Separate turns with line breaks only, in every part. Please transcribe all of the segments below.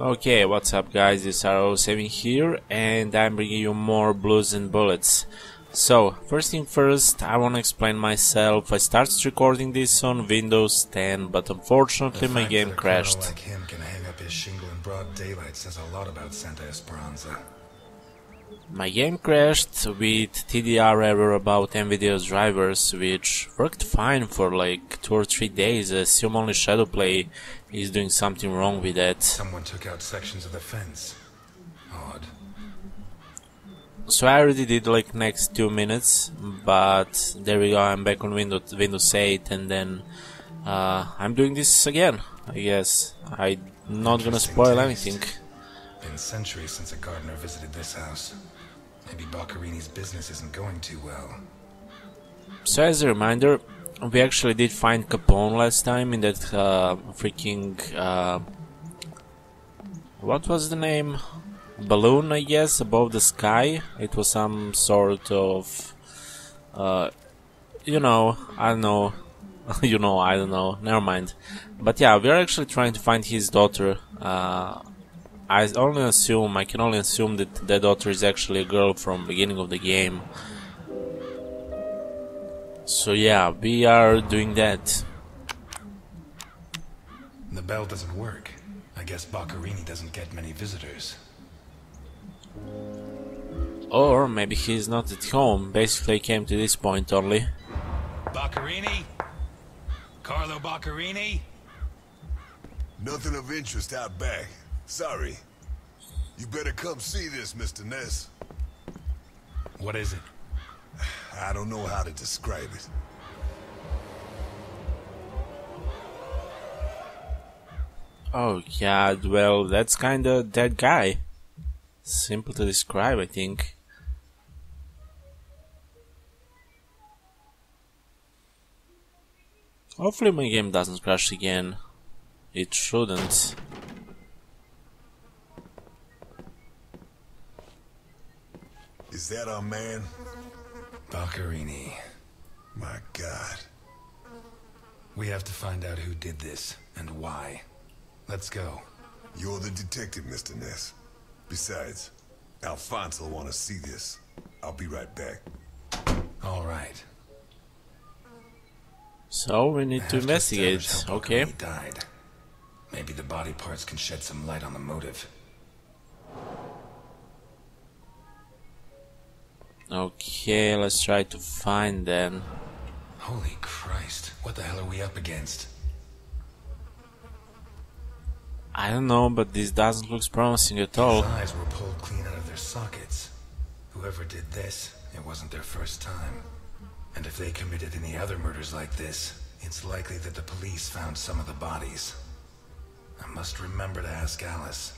Okay, what's up guys, DSR07 here, and I'm bringing you more Blues and Bullets. So, first thing first, I wanna explain myself. I started recording this on Windows 10, but unfortunately my game crashed.
Like him can hang up his shingle in broad daylight says a lot about Santa Esperanza.
My game crashed with TDR error about NVIDIA's drivers, which worked fine for like 2 or 3 days. I assume only Shadowplay is doing something wrong with that.
Someone took out sections of the fence. Odd.
So I already did like next 2 minutes, but there we go, I'm back on Windows 8, and then I'm doing this again, I guess. I'm not gonna spoil anything.
Been centuries since a gardener visited this house. Maybe Boccarini's business isn't going too well.
So as a reminder, we actually did find Capone last time in that freaking what was the name? Balloon, I guess, above the sky. It was some sort of you know, I don't know. You know, I don't know, never mind. But yeah, we're actually trying to find his daughter. I can only assume that the daughter is actually a girl from the beginning of the game. So yeah, we are doing that.
The bell doesn't work. I guess Boccarini doesn't get many visitors.
Or maybe he's not at home. Basically, he came to this point only.
Boccarini? Carlo Boccarini?
Nothing of interest out back. Sorry. You better come see this, Mr. Ness.
What is it?
I don't know how to describe it.
Oh yeah, well, that's kinda that guy. Simple to describe, I think. Hopefully my game doesn't crash again. It shouldn't.
Is that our man?
Boccarini.
My God.
We have to find out who did this and why. Let's go.
You're the detective, Mr. Ness. Besides, Alfonso will want to see this. I'll be right back.
All right.
So we need to investigate. Okay.
He died. Maybe the body parts can shed some light on the motive.
Okay, let's try to find them.
Holy Christ, what the hell are we up against?
I don't know, but this doesn't look promising at all.
His eyes were pulled clean out of their sockets. Whoever did this, it wasn't their first time. And if they committed any other murders like this, it's likely that the police found some of the bodies. I must remember to ask Alice.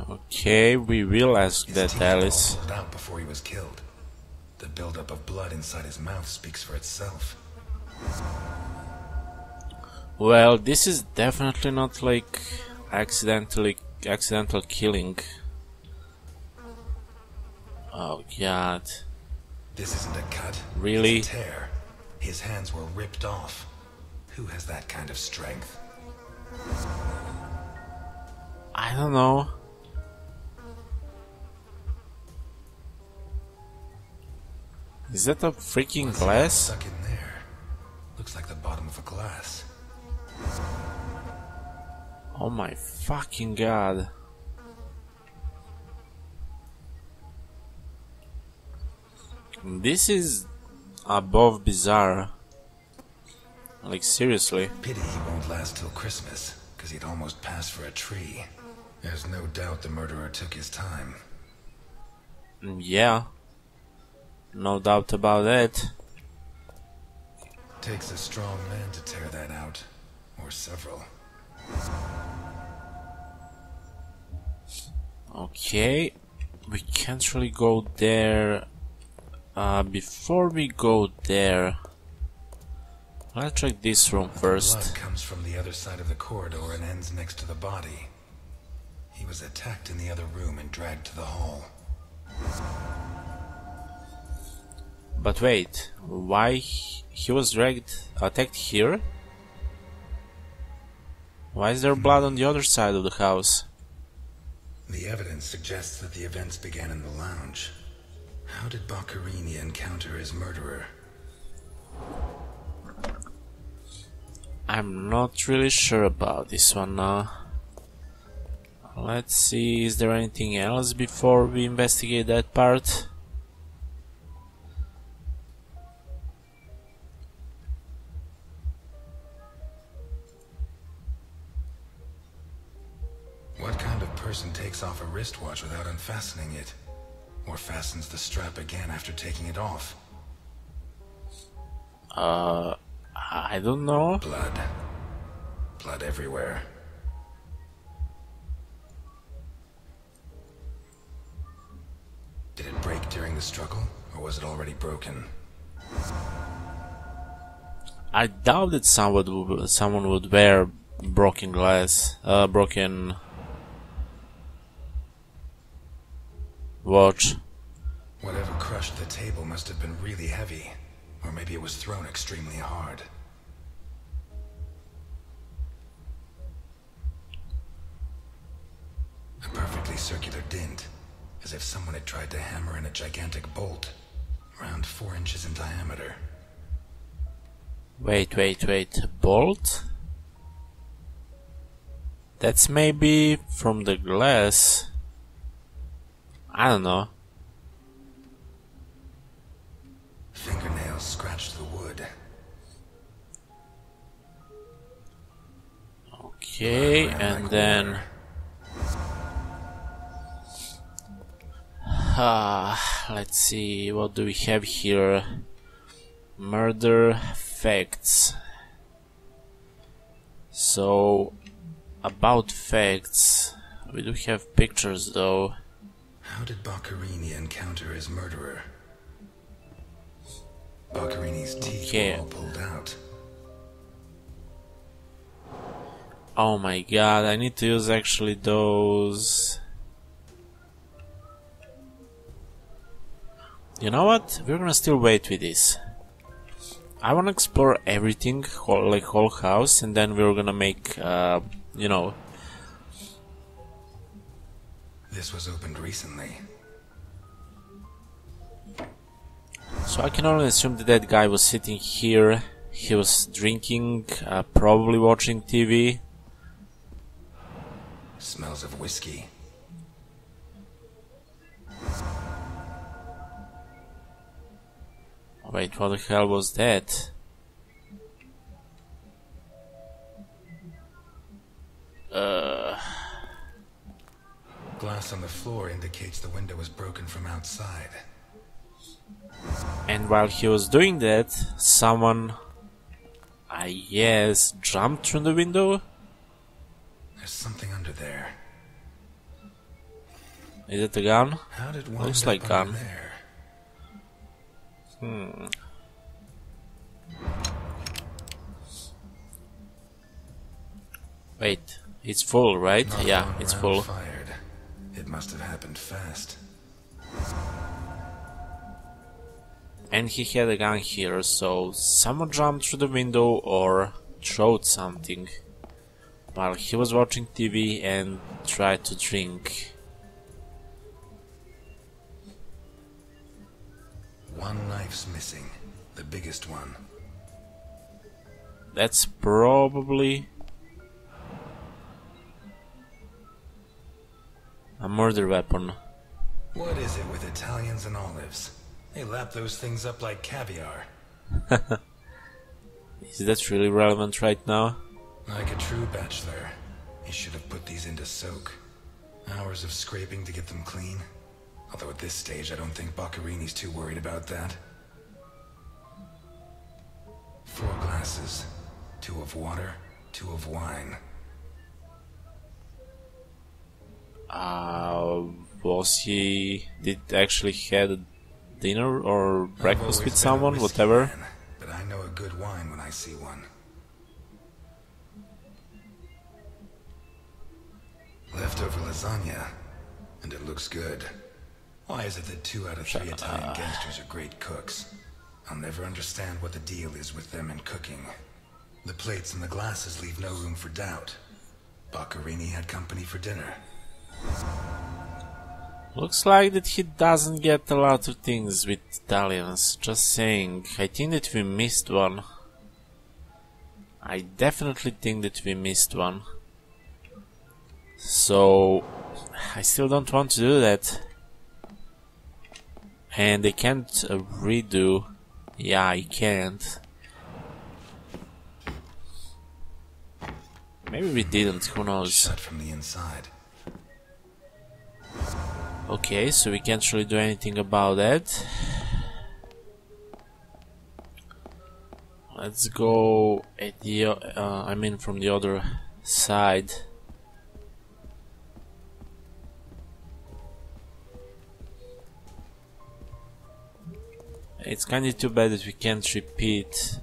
Okay, we will ask that, Alice.
Pulled out before he was killed. The buildup of blood inside his mouth speaks for itself.
Well, this is definitely not like accidental killing. Oh God.
This isn't a cut.
Really?
It's a tear. His hands were ripped off. Who has that kind of strength?
I don't know. Is that a freaking glass?
Stuck in there. Looks like the bottom of a glass.
Oh my fucking God. This is above bizarre. Like seriously.
Pity he won't last till Christmas, because he'd almost passed for a tree. There's no doubt the murderer took his time.
Yeah. No doubt about that.
Takes a strong man to tear that out. Or several.
Okay. We can't really go there. Before we go there, let's check this room first.
Blood comes from the other side of the corridor and ends next to the body. He was attacked in the other room and dragged to the hall.
But wait, why he was attacked here? Why is there blood on the other side of the house?
The evidence suggests that the events began in the lounge. How did Boccherini encounter his murderer?
I'm not really sure about this one now. Let's see, is there anything else before we investigate that part?
What kind of person takes off a wristwatch without unfastening it? Or fastens the strap again after taking it off?
I don't know.
Blood. Blood everywhere. Did it break during the struggle, or was it already broken?
I doubt that someone would wear broken glass, broken watch.
Whatever crushed the table must have been really heavy, or maybe it was thrown extremely hard. A perfectly circular dent, as if someone had tried to hammer in a gigantic bolt, around 4 inches in diameter.
Wait, bolt? That's maybe from the glass. I don't know.
Fingernails scratched the wood.
Okay, and then... let's see, what do we have here? Murder facts. So, about facts, we do have pictures though.
How did Boccherini encounter his murderer? Boccherini's teeth were all pulled out.
Oh my god, I need to use actually those... You know what? We're gonna still wait with this. I wanna explore everything, whole house, and then we're gonna make, you know...
This was opened recently.
So I can only assume that that guy was sitting here, he was drinking, probably watching TV.
Smells of whiskey.
Wait, what the hell was that?
Glass on the floor indicates the window was broken from outside.
And while he was doing that, someone, I guess, jumped through the window?
There's something under there.
Is it a gun?
How did one
Looks
get
like
under
gun.
there?
Wait, it's full, right?
Not
Yeah,
one
it's
round
full.
Fired. It must have happened fast.
And he had a gun here, so someone jumped through the window or threw something while he was watching TV and tried to drink.
One knife's missing. The biggest one.
That's probably a murder weapon.
What is it with Italians and olives? They lap those things up like caviar.
Is that really relevant right now?
Like a true bachelor, he should have put these into soak. Hours of scraping to get them clean. Although at this stage I don't think Boccherini's too worried about that. 4 glasses. 2 of water, 2 of wine.
Was he... did actually had dinner or
I've
breakfast
always
with
been a
someone,
whiskey
whatever?
man, but I know a good wine when I see one. Leftover lasagna, and it looks good. Why is it that 2 out of 3 Italian gangsters are great cooks? I'll never understand what the deal is with them in cooking. The plates and the glasses leave no room for doubt. Boccherini had company for dinner.
Looks like that he doesn't get a lot of things with Italians. Just saying. I think that we missed one. I definitely think that we missed one. So I still don't want to do that. And they can't redo. Yeah, I can't. Maybe we didn't, who knows.
Shut from the inside.
Okay, so we can't really do anything about that. Let's go at the I mean from the other side. It's kinda too bad that we can't repeat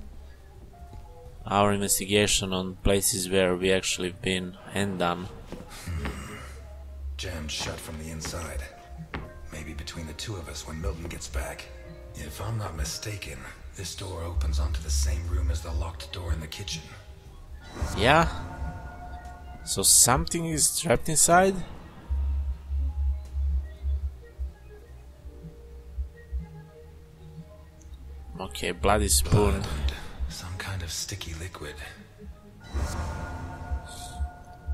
our investigation on places where we actually been and done.
Jammed shut from the inside. Maybe between the two of us when Milton gets back. If I'm not mistaken, this door opens onto the same room as the locked door in the kitchen.
Yeah? So something is trapped inside? Okay, bloody spoon.
Blood and some kind of sticky liquid.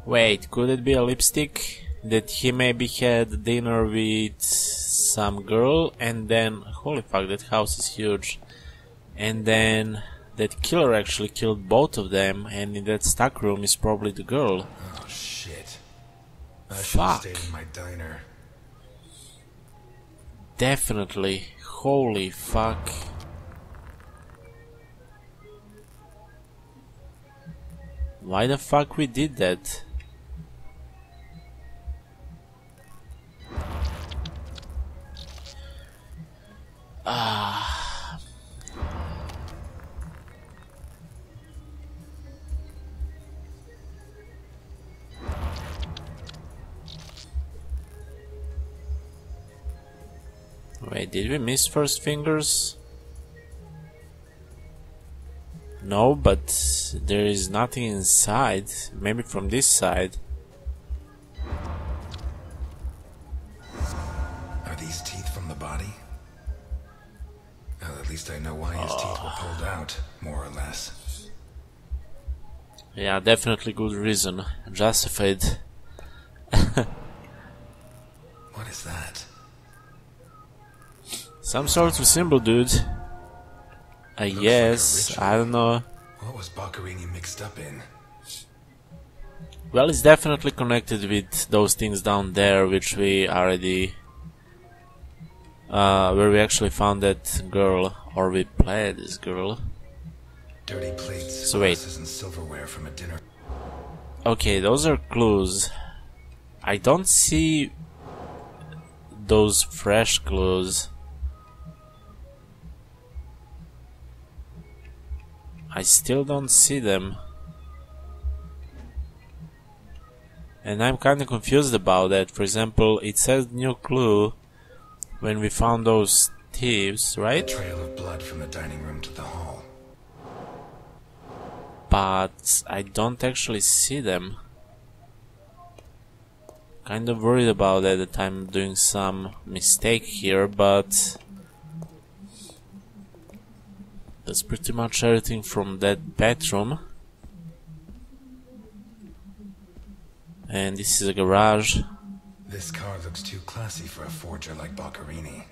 Wait, could it be a lipstick? That he maybe had dinner with some girl and then... Holy fuck, that house is huge. And then that killer actually killed both of them, and in that stock room is probably the girl.
Oh shit. I should have stayed in my diner.
Definitely. Holy fuck. Why the fuck we did that? Wait, did we miss first fingers? No, but there is nothing inside. Maybe from this side.
Are these teeth from the body? Well, at least I know why his teeth were pulled out, more or less.
Yeah, definitely good reason. Justified.
What is that?
Some sort of symbol, dude. I guess. I don't know.
What was Boccherini mixed up in?
Well, it's definitely connected with those things down there, which we already... where we actually found that girl, or we played this girl.
Dirty plates,
So wait.
glasses, and silverware from a dinner.
Okay, those are clues. I don't see those fresh clues. I still don't see them. And I'm kinda confused about that. For example, it says new clue when we found those thieves,
A
right?
trail of blood from the dining room to the hall.
But I don't actually see them. Kind of worried about that I'm doing some mistake here, but that's pretty much everything from that bedroom. And this is a garage.
This car looks too classy for a forger like Boccherini.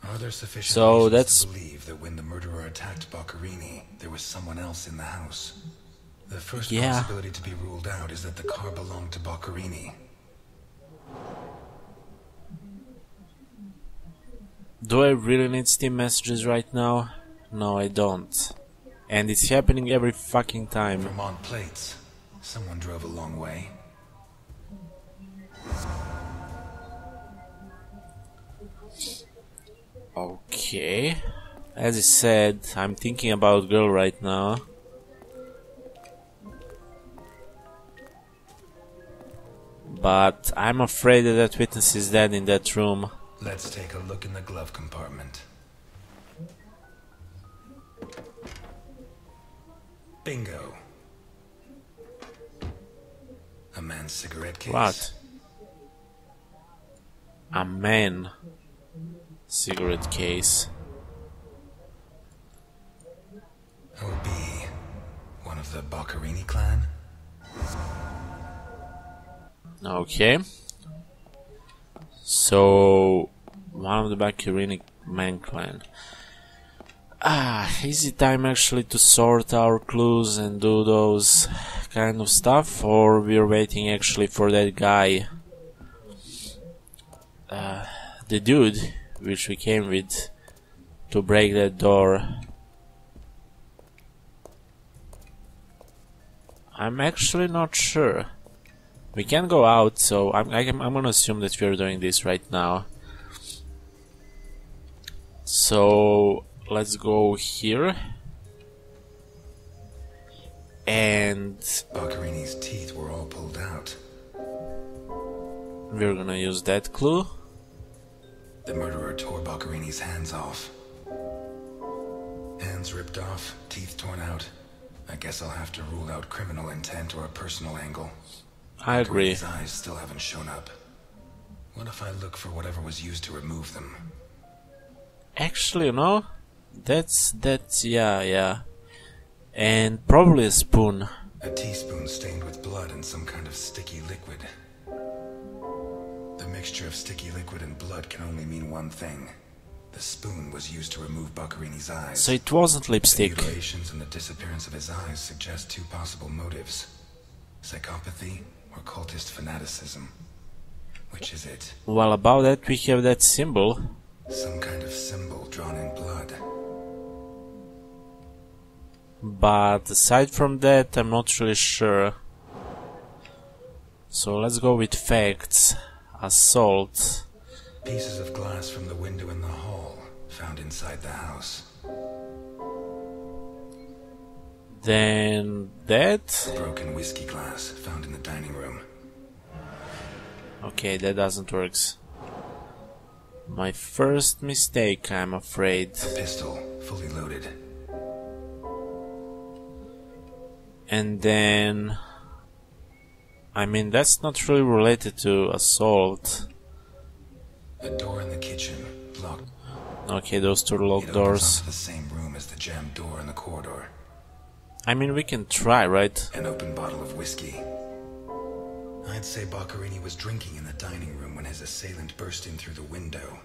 Are there sufficient
So
reasons
that's-
to believe that when the murderer attacked Boccherini, there was someone else in the house? The first
Yeah.
possibility to be ruled out is that the car belonged to Boccherini.
Do I really need Steam messages right now? No, I don't. And it's happening every fucking time.
Vermont plates. Someone drove a long way.
Okay. As I said, I'm thinking about girl right now. But I'm afraid that that witness is dead in that room.
Let's take a look in the glove compartment. Bingo. cigarette case.
What? A man cigarette case.
That would be one of the Boccherini clan?
Okay. So, one of the Boccherini man clan. Is it time actually to sort our clues and do those kind of stuff, or we're waiting actually for that guy, the dude which we came with, to break that door? I'm actually not sure. We can go out, so I'm gonna assume that we're doing this right now. So let's go here, and
Boccherini's teeth were all pulled out.
we're gonna use that clue.
The murderer tore Boccherini's hands off. Hands ripped off, teeth torn out. I guess I'll have to rule out criminal intent or a personal angle.
I agree.
His eyes still haven't shown up. What if I look for whatever was used to remove them?
Actually, you know, that's yeah. And probably a spoon.
A teaspoon stained with blood and some kind of sticky liquid. The mixture of sticky liquid and blood can only mean one thing. The spoon was used to remove Boccherini's eyes.
So it wasn't lipstick.
The mutilations and the disappearance of his eyes suggest two possible motives. Psychopathy or cultist fanaticism. Which is it?
Well, about that we have that symbol.
Some kind of symbol drawn in blood.
But aside from that, I'm not really sure. So let's go with facts. Assault.
Pieces of glass from the window in the hall, found inside the house.
Then that.
Broken whiskey glass, found in the dining room.
Okay, that doesn't work. My first mistake, I'm afraid.
A pistol, fully loaded.
And then, I mean, that's not really related to assault.
A door in the kitchen, locked.
Okay, those two locked
It opens
doors.
onto the same room as the jammed door in the corridor.
I mean, we can try, right?
An open bottle of whiskey. I'd say Boccherini was drinking in the dining room when his assailant burst in through the window.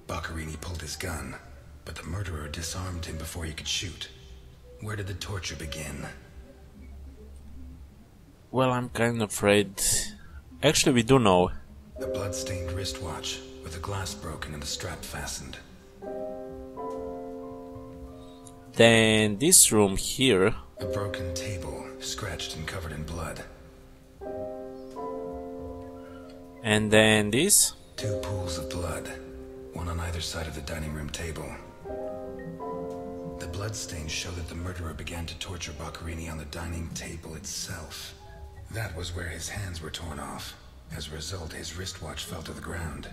Boccherini pulled his gun, but the murderer disarmed him before he could shoot. Where did the torture begin?
Well, I'm kind of afraid. Actually, we do know.
A blood-stained wristwatch with the glass broken and the strap fastened.
Then this room here.
A broken table, scratched and covered in blood.
And then this.
Two pools of blood, one on either side of the dining room table. The bloodstains show that the murderer began to torture Boccherini on the dining table itself. That was where his hands were torn off. As a result, his wristwatch fell to the ground.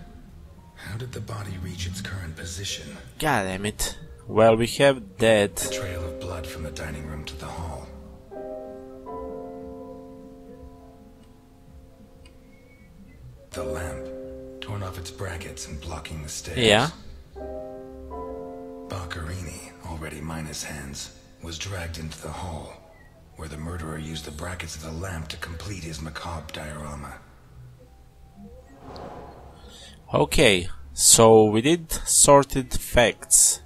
How did the body reach its current position?
God damn it. Well, we have that.
The trail of blood from the dining room to the hall. The lamp, torn off its brackets and blocking the stairs.
Yeah.
Boccherini, already minus hands, was dragged into the hall, where the murderer used the brackets of the lamp to complete his macabre diorama.
Okay, so we did sorted facts.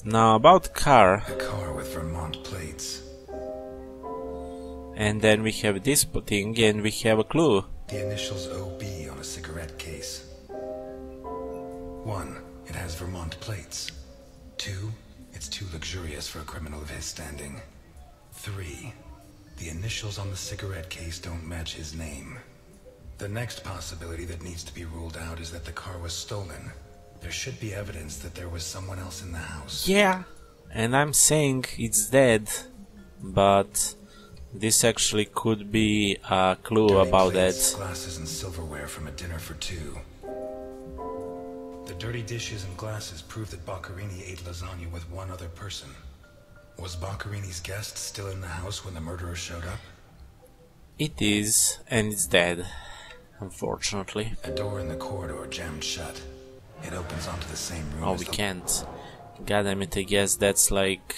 Now about car.
A car with Vermont plates.
And then we have this thing and we have a clue.
The initials OB on a cigarette case. 1. It has Vermont plates. 2. It's too luxurious for a criminal of his standing. 3. The initials on the cigarette case don't match his name. The next possibility that needs to be ruled out is that the car was stolen. There should be evidence that there was someone else in the house.
Yeah, and I'm saying it's dead, but this actually could be a clue
Dirty
about
plates,
that.
Glasses and silverware from a dinner for two. The dirty dishes and glasses prove that Boccherini ate lasagna with one other person. Was Boccherini's guest still in the house when the murderer showed up?
It is, and it's dead, unfortunately.
A door in the corridor jammed shut. It opens onto the same room
Oh,
as
we
the...
can't. God damn it, I guess that's like...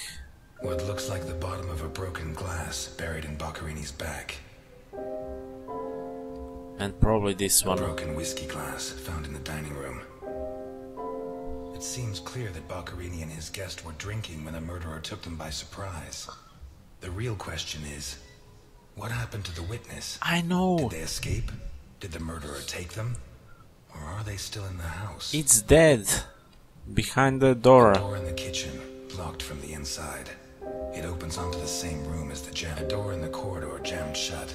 What looks like the bottom of a broken glass buried in Boccarini's back.
And probably this
A
one.
broken whiskey glass found in the dining room. It seems clear that Boccarini and his guest were drinking when the murderer took them by surprise. The real question is, what happened to the witness?
I know!
Did they escape? Did the murderer take them? Or are they still in the house?
It's dead! Behind the door.
A door in the kitchen, locked from the inside. It opens onto the same room as the jam. A door in the corridor jammed shut.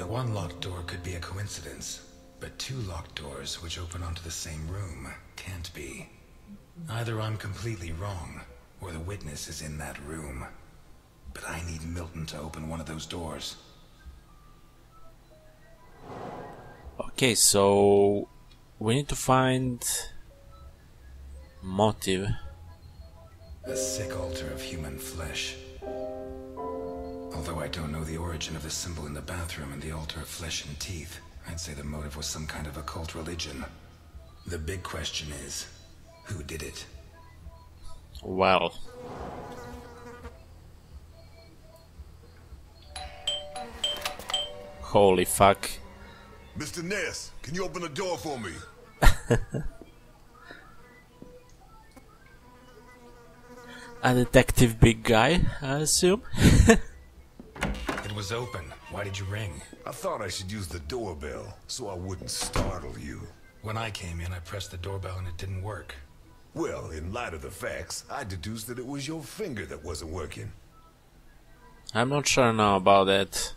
One locked door could be a coincidence, but two locked doors which open onto the same room can't be. Either I'm completely wrong, or the witness is in that room. But I need Milton to open one of those doors.
Okay, so... we need to find... motive.
A sick altar of human flesh. Although I don't know the origin of the symbol in the bathroom and the altar of flesh and teeth, I'd say the motive was some kind of occult religion. The big question is, who did it?
Well... holy fuck.
Mr. Ness, can you open the door for me?
A detective big guy, I assume?
It was open. Why did you ring?
I thought I should use the doorbell so I wouldn't startle you.
When I came in, I pressed the doorbell and it didn't work.
Well, in light of the facts, I deduced that it was your finger that wasn't working.
I'm not sure now about that.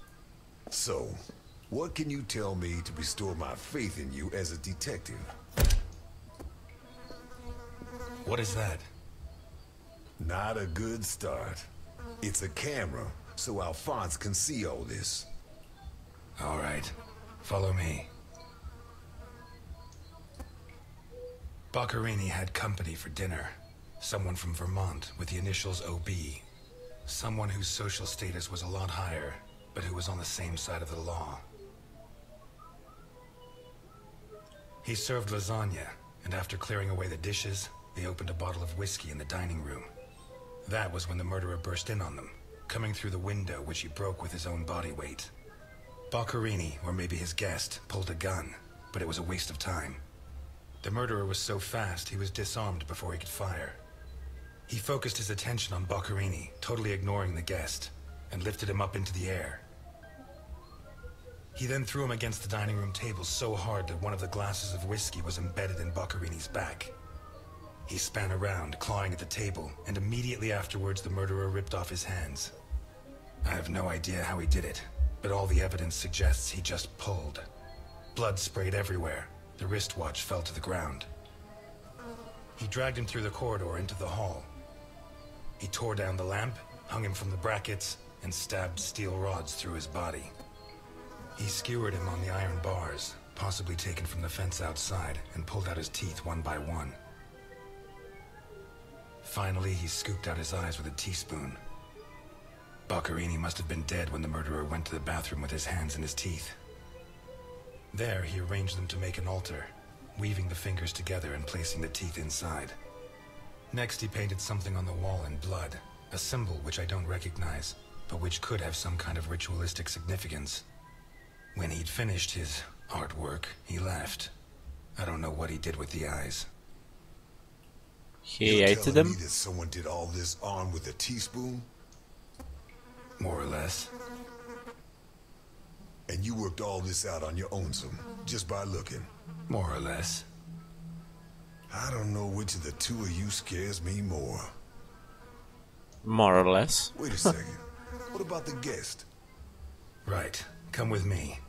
So, what can you tell me to restore my faith in you as a detective?
What is that?
Not a good start. It's a camera, so Alphonse can see all this.
All right, follow me. Boccarini had company for dinner. Someone from Vermont with the initials OB. Someone whose social status was a lot higher, but who was on the same side of the law. He served lasagna, and after clearing away the dishes, they opened a bottle of whiskey in the dining room. That was when the murderer burst in on them, coming through the window which he broke with his own body weight. Boccarini, or maybe his guest, pulled a gun, but it was a waste of time. The murderer was so fast he was disarmed before he could fire. He focused his attention on Boccarini, totally ignoring the guest, and lifted him up into the air. He then threw him against the dining room table so hard that one of the glasses of whiskey was embedded in Boccarini's back. He span around, clawing at the table, and immediately afterwards the murderer ripped off his hands. I have no idea how he did it, but all the evidence suggests he just pulled. Blood sprayed everywhere. The wristwatch fell to the ground. He dragged him through the corridor into the hall. He tore down the lamp, hung him from the brackets, and stabbed steel rods through his body. He skewered him on the iron bars, possibly taken from the fence outside, and pulled out his teeth one by one. Finally, he scooped out his eyes with a teaspoon. Boccarini must have been dead when the murderer went to the bathroom with his hands in his teeth. There, he arranged them to make an altar, weaving the fingers together and placing the teeth inside. Next, he painted something on the wall in blood, a symbol which I don't recognize, but which could have some kind of ritualistic significance. When he'd finished his artwork, he left. I don't know what he did with the eyes.
He
You're
ate
telling
them?
me that someone did all this armed with a teaspoon?
More or less.
And you worked all this out on your own, just by looking?
More or less.
I don't know which of the two of you scares me more.
More or less.
Wait a second. What about the guest?
Right. Come with me.